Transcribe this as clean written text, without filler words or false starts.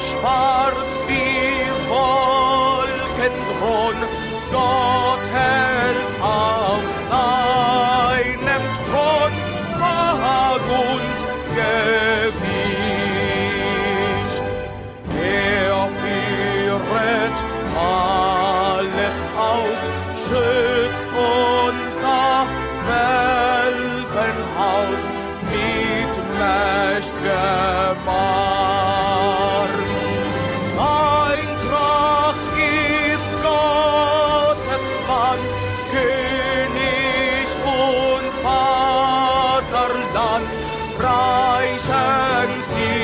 schwarz wie Wolkendrohn, Gott hält auf seinem Thron Tag und Gewicht. Er führet alles aus, schützt unser Welfenhaus mit mächt'gem Arm. Eintracht ist Gottes Land, König und Vaterland, reichen sie